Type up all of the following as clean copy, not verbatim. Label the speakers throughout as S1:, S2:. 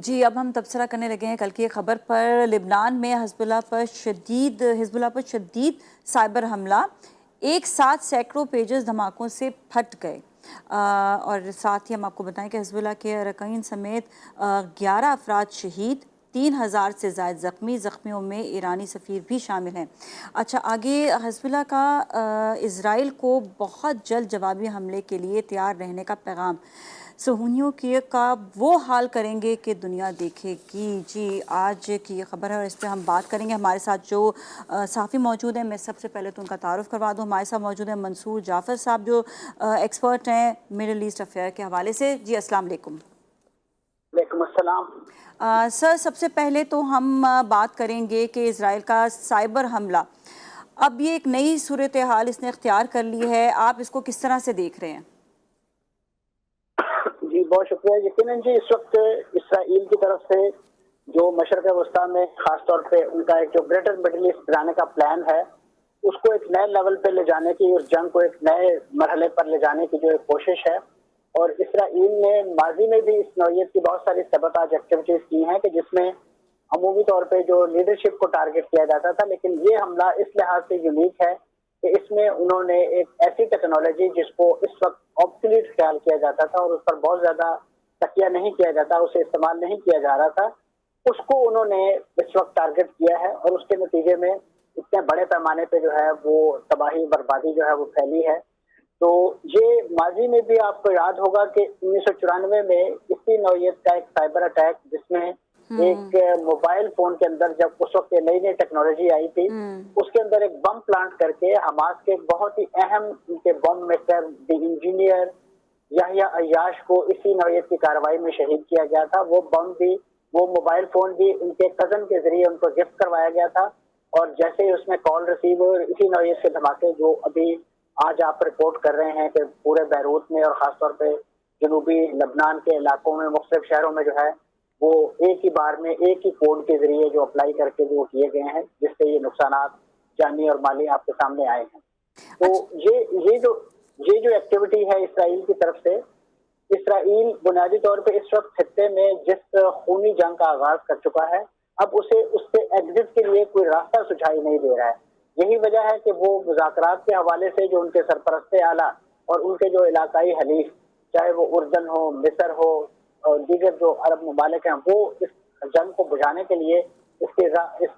S1: جی اب ہم تبصرہ کرنے لگے ہیں کل کی ایک خبر پر۔ لبنان میں حزب اللہ پر شدید سائبر حملہ، ایک ساتھ سینکڑوں پیجز دھماکوں سے پھٹ گئے، اور ساتھ ہی ہم آپ کو بتائیں کہ حزب اللہ کے ارکین سمیت 11 افراد شہید، 3000 سے زائد زخمیوں میں ایرانی سفیر بھی شامل ہیں۔ اچھا، آگے حزب اللہ کا اسرائیل کو بہت جلد جوابی حملے کے لیے تیار رہنے کا پیغام، صہیونیوں کا وہ حال کریں گے کہ دنیا دیکھے گی۔ جی آج کی یہ خبر ہے اور اس پہ ہم بات کریں گے۔ ہمارے ساتھ جو صحافی موجود ہیں، میں سب سے پہلے تو ان کا تعارف کروا دوں۔ ہمارے ساتھ موجود ہیں منصور جعفر صاحب، جو ایکسپرٹ ہیں مڈل ایسٹ افیئر کے حوالے سے۔ جی السلام علیکم۔
S2: وعلیکم السلام۔
S1: سر، سب سے پہلے تو ہم بات کریں گے کہ اسرائیل کا سائبر حملہ، اب یہ ایک نئی صورتحال اس نے اختیار کر لی ہے، آپ اس کو کس طرح سے دیکھ رہے ہیں؟
S2: جی بہت شکریہ۔ یقیناً جی اس وقت اسرائیل کی طرف سے جو مشرق وسطیٰ میں خاص طور پہ ان کا ایک جو گریٹر مڈل ایسٹ بنانے کا پلان ہے، اس کو ایک نئے لیول پہ لے جانے کی، اس جنگ کو ایک نئے مرحلے پر لے جانے کی جو ایک کوشش ہے، اور اسرائیل نے ماضی میں بھی اس نوعیت کی بہت ساری سبوتاژ ایکٹیویٹیز کی ہیں کہ جس میں عمومی طور پہ جو لیڈرشپ کو ٹارگٹ کیا جاتا تھا، لیکن یہ حملہ اس لحاظ سے یونیک ہے کہ اس میں انہوں نے ایک ایسی ٹیکنالوجی جس کو اس وقت آبسلیٹ خیال کیا جاتا تھا اور اس پر بہت زیادہ تکیہ نہیں کیا جاتا، اسے استعمال نہیں کیا جا رہا تھا، اس کو انہوں نے اس وقت ٹارگٹ کیا ہے، اور اس کے نتیجے میں اتنے بڑے پیمانے پہ جو ہے وہ تباہی بربادی جو ہے وہ پھیلی ہے۔ تو یہ ماضی میں بھی آپ کو یاد ہوگا کہ 1994 میں اسی نوعیت کا ایک سائبر اٹیک، جس میں ایک موبائل فون کے اندر، جب اس وقت نئی نئی ٹیکنالوجی آئی تھی، اس کے اندر ایک بم پلانٹ کر کے حماس کے ایک بہت ہی اہم ان کے بم میکر انجینئر یحییٰ عیاش کو اسی نوعیت کی کارروائی میں شہید کیا گیا تھا۔ وہ بم بھی، وہ موبائل فون بھی ان کے کزن کے ذریعے ان کو گفٹ کروایا گیا تھا، اور جیسے ہی اس میں کال ریسیور، اسی نوعیت کے دھماکے جو ابھی آج آپ رپورٹ کر رہے ہیں کہ پورے بیروت میں اور خاص طور پہ جنوبی لبنان کے علاقوں میں مختلف شہروں میں جو ہے وہ ایک ہی بار میں ایک ہی کوڈ کے ذریعے جو اپلائی کر کے جو کیے گئے ہیں، جس سے یہ نقصانات جانی اور مالی آپ کے سامنے آئے ہیں۔ تو یہ جو ایکٹیویٹی ہے اسرائیل کی طرف سے، اسرائیل بنیادی طور پہ اس وقت خطے میں جس خونی جنگ کا آغاز کر چکا ہے، اب اسے اس سے ایگزٹ کے لیے کوئی راستہ سجھائی نہیں دے رہا ہے۔ یہی وجہ ہے کہ وہ مذاکرات کے حوالے سے جو ان کے سرپرست اعلیٰ اور ان کے جو علاقائی حلیف، چاہے وہ اردن ہو، مصر ہو اور دیگر جو عرب ممالک ہیں، وہ اس جنگ کو بجھانے کے لیے اس کے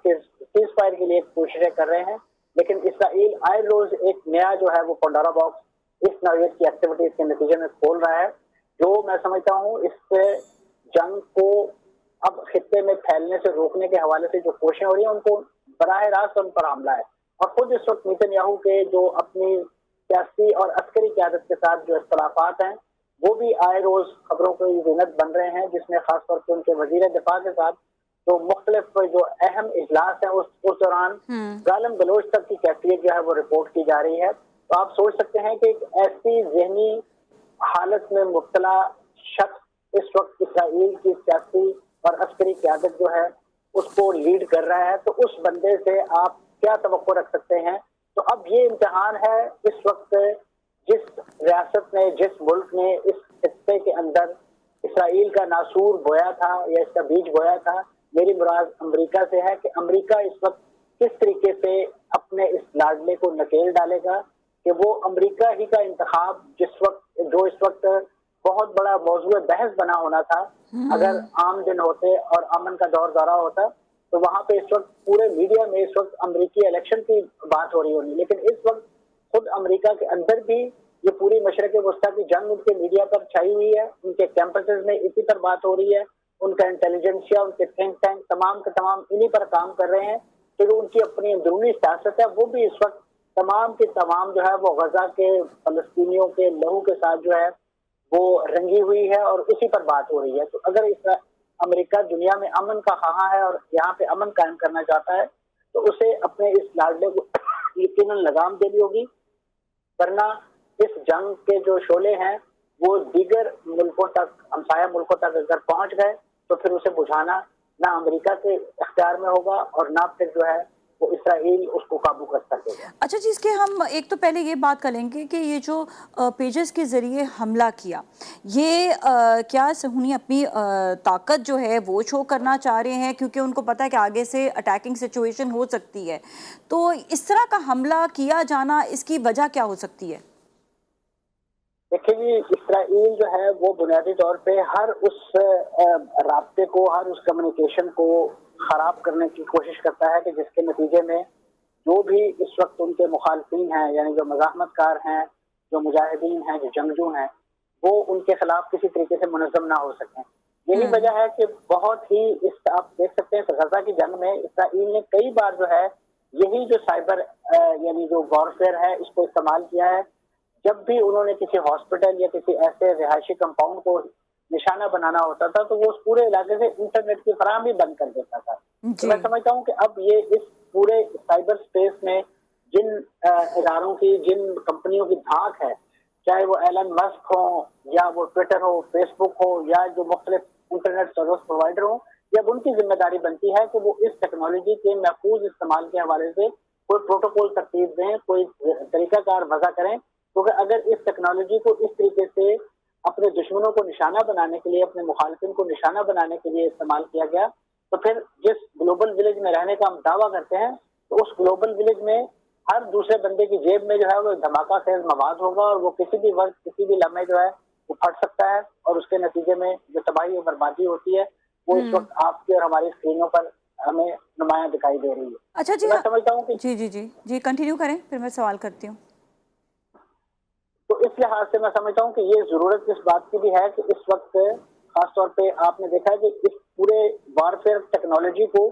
S2: سیز فائر کے لیے کوششیں کر رہے ہیں، لیکن اسرائیل آئے روز ایک نیا جو ہے وہ پنڈورا باکس اس نوعیت کی ایکٹیویٹیز کے نتیجے میں کھول رہا ہے، جو میں سمجھتا ہوں اس سے جنگ کو اب خطے میں پھیلنے سے روکنے کے حوالے سے جو کوششیں ہو رہی ہیں، ان کو براہ راست ان پر حملہ ہے۔ اور خود اس وقت نیتن یاہو کے جو اپنی سیاسی اور عسکری قیادت کے ساتھ جو اختلافات ہیں، وہ بھی آئے روز خبروں کی زینت بن رہے ہیں، جس میں خاص طور پہ ان کے وزیر دفاع کے ساتھ جو مختلف جو اہم اجلاس ہیں، اس دوران گالم گلوچ تک کی کیفیت جو ہے وہ رپورٹ کی جا رہی ہے۔ تو آپ سوچ سکتے ہیں کہ ایک ایسی ذہنی حالت میں مبتلا شخص اس وقت اسرائیل کی سیاسی اور عسکری قیادت جو ہے اس کو لیڈ کر رہا ہے، تو اس بندے سے آپ کیا توقع رکھ سکتے ہیں؟ تو اب یہ امتحان ہے اس وقت جس ریاست نے، جس ملک نے اس خطے کے اندر اسرائیل کا ناسور بویا تھا یا اس کا بیج بویا تھا، میری مراد امریکہ سے ہے کہ امریکہ اس وقت کس طریقے سے اپنے اس لاڈلے کو نکیل ڈالے گا، کہ وہ امریکہ ہی کا انتخاب جو اس وقت بہت بڑا موضوع بحث بنا ہونا تھا، اگر عام دن ہوتے اور امن کا دور دورہ ہوتا، تو وہاں پہ اس وقت پورے میڈیا میں اس وقت امریکی الیکشن کی بات ہو رہی ہونی، لیکن اس وقت خود امریکہ کے اندر بھی یہ پوری مشرق وسطیٰ کی جنگ ان کے میڈیا پر چھائی ہوئی ہے، ان کے کیمپسز میں اسی پر بات ہو رہی ہے، ان کا انٹیلیجنسیا، ان کے تھنک ٹینک تمام کے تمام انہی پر کام کر رہے ہیں، پھر ان کی اپنی اندرونی سیاست ہے، وہ بھی اس وقت تمام کی تمام جو ہے وہ غزہ کے فلسطینیوں کے لہو کے ساتھ جو ہے وہ رنگی ہوئی ہے، اور اسی پر بات ہو رہی ہے۔ تو اگر امریکہ دنیا میں امن کا خواہاں ہے اور یہاں پہ امن قائم کرنا چاہتا ہے، تو اسے اپنے اس لاڈلے کو یقیناً لگام دینی ہوگی، ورنہ اس جنگ کے جو شعلے ہیں وہ دیگر ملکوں تک، ہمسایہ ملکوں تک اگر پہنچ گئے تو پھر اسے بجھانا نہ امریکہ کے اختیار میں ہوگا، اور نہ پھر جو ہے وہ اسرائیل اس کو قابو کر سکے گا۔
S1: اچھا جی، اس کے ہم ایک تو پہلے یہ بات کریں گے کہ یہ جو پیجز کے ذریعے حملہ کیا، یہ کیا صہیونی اپنی طاقت جو ہے وہ شو کرنا چاہ رہے ہیں، کیونکہ ان کو پتہ ہے کہ آگے سے اٹیکنگ سچویشن ہو سکتی ہے، تو اس طرح کا حملہ کیا جانا اس کی وجہ کیا ہو سکتی ہے؟
S2: دیکھیں جی، اسرائیل جو ہے وہ بنیادی طور پہ ہر اس رابطے کو، ہر اس کمیونیکیشن کو خراب کرنے کی کوشش کرتا ہے کہ جس کے نتیجے میں جو بھی اس وقت ان کے مخالفین ہیں، یعنی جو مزاحمت کار ہیں، جو مجاہدین ہیں، جو جنگجو ہیں، وہ ان کے خلاف کسی طریقے سے منظم نہ ہو سکیں۔ یہی وجہ ہے کہ بہت ہی آپ دیکھ سکتے ہیں غزہ کی جنگ میں اسرائیل نے کئی بار جو ہے یہی جو سائبر یعنی جو وارفیئر ہے اس کو استعمال کیا ہے۔ جب بھی انہوں نے کسی ہاسپٹل یا کسی ایسے رہائشی کمپاؤنڈ کو نشانہ بنانا ہوتا تھا تو وہ اس پورے علاقے سے انٹرنیٹ کی فراہمی بند کر دیتا تھا۔ تو میں سمجھتا ہوں کہ اب یہ اس پورے سائبر سپیس میں جن اداروں کی، جن کمپنیوں کی دھاک ہے، چاہے وہ ایلن مسک ہو یا وہ ٹویٹر ہو، فیس بک ہو یا جو مختلف انٹرنیٹ سروس پرووائڈر ہوں، جب ان کی ذمہ داری بنتی ہے کہ وہ اس ٹیکنالوجی کے محفوظ استعمال کے حوالے سے کوئی پروٹوکول ترتیب دیں، کوئی طریقہ کار وضع کریں، کیونکہ اگر اس ٹیکنالوجی کو اس طریقے سے اپنے دشمنوں کو نشانہ بنانے کے لیے، اپنے مخالفین کو نشانہ بنانے کے لیے استعمال کیا گیا تو پھر جس گلوبل ولیج میں رہنے کا ہم دعویٰ کرتے ہیں تو اس گلوبل ولیج میں ہر دوسرے بندے کی جیب میں جو ہے وہ دھماکہ خیز مواد ہوگا اور وہ کسی بھی وقت، کسی بھی لمحے جو ہے وہ پھٹ سکتا ہے، اور اس کے نتیجے میں جو تباہی اور بربادی ہوتی ہے وہ اس وقت آپ کی اور ہماری اسکرینوں پر ہمیں نمایاں دکھائی دے رہی ہے۔
S1: اچھا جی،
S2: میں سمجھتا ہوں کہ
S1: جی کنٹینیو کریں، پھر میں سوال کرتی ہوں۔
S2: تو اس لحاظ سے میں سمجھتا ہوں کہ یہ ضرورت اس بات کی بھی ہے کہ اس وقت خاص طور پہ آپ نے دیکھا ہے کہ اس پورے وارفیئر ٹیکنالوجی کو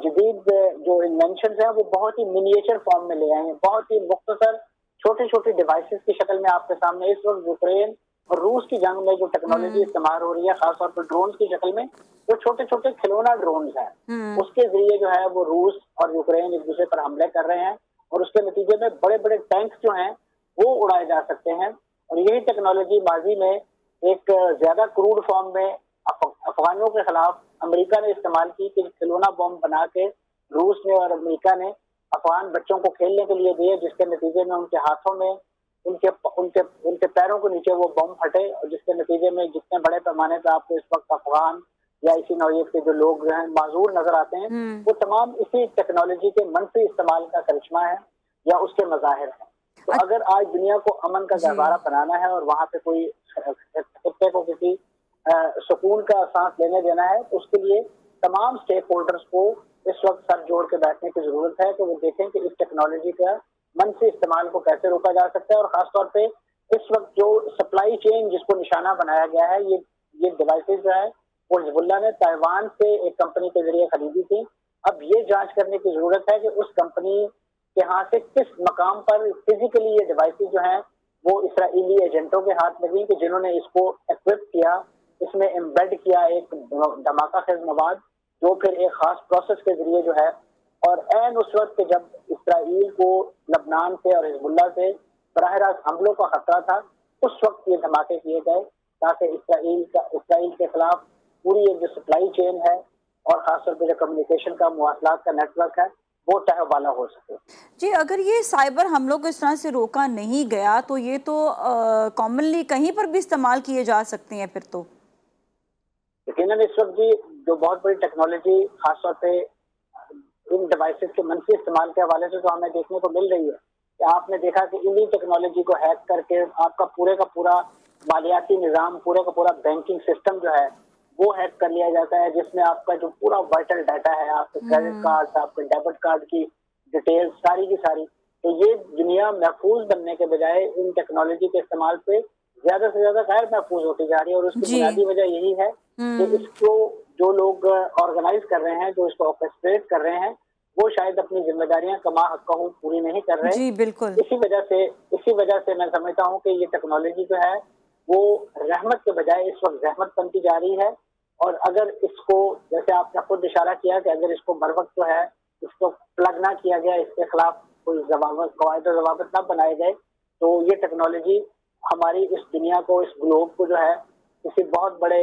S2: جدید جو انوینشنز ہیں وہ بہت ہی منیچر فارم میں لے آئے ہیں، بہت ہی مختصر چھوٹی چھوٹی ڈیوائسز کی شکل میں آپ کے سامنے اس وقت یوکرین اور روس کی جنگ میں جو ٹیکنالوجی استعمال ہو رہی ہے، خاص طور پر ڈرونز کی شکل میں، وہ چھوٹے چھوٹے کھلونا ڈرونز ہیں، اس کے ذریعے جو ہے وہ روس اور یوکرین ایک دوسرے پر حملے کر رہے ہیں اور اس کے نتیجے میں بڑے بڑے ٹینکس جو ہیں وہ اڑائے جا سکتے ہیں۔ اور یہی ٹیکنالوجی ماضی میں ایک زیادہ کروڈ فارم میں افغانوں کے خلاف امریکہ نے استعمال کی کہ کھلونا بم بنا کے روس نے اور امریکہ نے افغان بچوں کو کھیلنے کے لیے دیے، جس کے نتیجے میں ان کے ہاتھوں میں، ان کے پیروں کے نیچے وہ بم پھٹے، اور جس کے نتیجے میں جتنے بڑے پیمانے پہ آپ کو اس وقت افغان یا اسی نوعیت کے جو لوگ ہیں معذور نظر آتے ہیں، وہ تمام اسی ٹیکنالوجی کے منفی استعمال کا کرشمہ ہے یا اس کے مظاہر ہیں۔ تو اگر آج دنیا کو امن کا گہوارہ بنانا ہے اور وہاں پہ کوئی خطے کو کسی سکون کا سانس لینے دینا ہے تو اس کے لیے تمام سٹیک ہولڈرز کو اس وقت سر جوڑ کے بیٹھنے کی ضرورت ہے کہ وہ دیکھیں کہ اس ٹیکنالوجی کا منفی استعمال کو کیسے روکا جا سکتا ہے، اور خاص طور پہ اس وقت جو سپلائی چین جس کو نشانہ بنایا گیا ہے، یہ ڈیوائسز جو ہے وہ حزب اللہ نے تائیوان سے ایک کمپنی کے ذریعے خریدی تھی۔ اب یہ جانچ کرنے کی ضرورت ہے کہ اس کمپنی کے ہاں سے کس مقام پر فزیکلی یہ ڈیوائسز جو ہیں وہ اسرائیلی ایجنٹوں کے ہاتھ لگی کہ جنہوں نے اس کو ایکوپ کیا، اس میں امبیڈ کیا ایک دھماکہ خیز مواد، جو پھر ایک خاص پروسیس کے ذریعے جو ہے، اور عین اس وقت جب اسرائیل کو لبنان سے اور حزب اللہ سے براہ راست حملوں کا خطرہ تھا، اس وقت یہ دھماکے کیے گئے تاکہ اسرائیل کے خلاف پوری ایک جو سپلائی چین ہے اور خاص طور پہ جو کمیونیکیشن کا، مواصلات کا نیٹ ورک ہے، وہ تہہ بالا ہو سکے۔
S1: جی، اگر یہ سائبر حملوں کو اس طرح سے روکا نہیں گیا تو یہ تو کامنلی کہیں پر بھی استعمال کیے جا سکتے ہیں پھر تو۔
S2: یقیناً اس وقت جی جو بہت بڑی ٹیکنالوجی خاص طور پہ ان ڈیوائسز کے منفی استعمال کے حوالے سے تو ہمیں دیکھنے کو مل رہی ہے کہ آپ نے دیکھا کہ انہی ٹیکنالوجی کو ہیک کر کے آپ کا پورا مالیاتی نظام، پورا کا پورا بینکنگ سسٹم جو ہے وہ ہیک کر لیا جاتا ہے، جس میں آپ کا جو پورا وائٹل ڈیٹا ہے، آپ کے کریڈٹ کارڈ، آپ کے ڈیبٹ کارڈ کی ڈیٹیل ساری کی ساری، تو یہ دنیا محفوظ بننے کے بجائے ان ٹیکنالوجی کے استعمال سے زیادہ سے زیادہ غیر محفوظ ہوتی جا رہی ہے، اور اس کی بنیادی وجہ یہی ہے کہ اس کو جو لوگ آرگنائز کر رہے ہیں، جو اس کو آرکسٹریٹ کر رہے ہیں، وہ شاید اپنی ذمہ داریاں کما حق کا پوری نہیں کر رہے۔
S1: جی بالکل،
S2: اسی وجہ سے میں سمجھتا ہوں کہ یہ ٹیکنالوجی جو ہے وہ رحمت کے بجائے اس وقت زحمت بنتی جا رہی ہے، اور اگر اس کو، جیسے آپ نے خود اشارہ کیا کہ اگر اس کو بر وقت جو ہے اس کو پلگ نہ کیا گیا، اس کے خلاف کوئی قواعد و ضوابط نہ بنائے گئے، تو یہ ٹیکنالوجی ہماری اس دنیا کو، اس گلوب کو جو ہے کسی بہت بڑے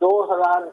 S2: 2000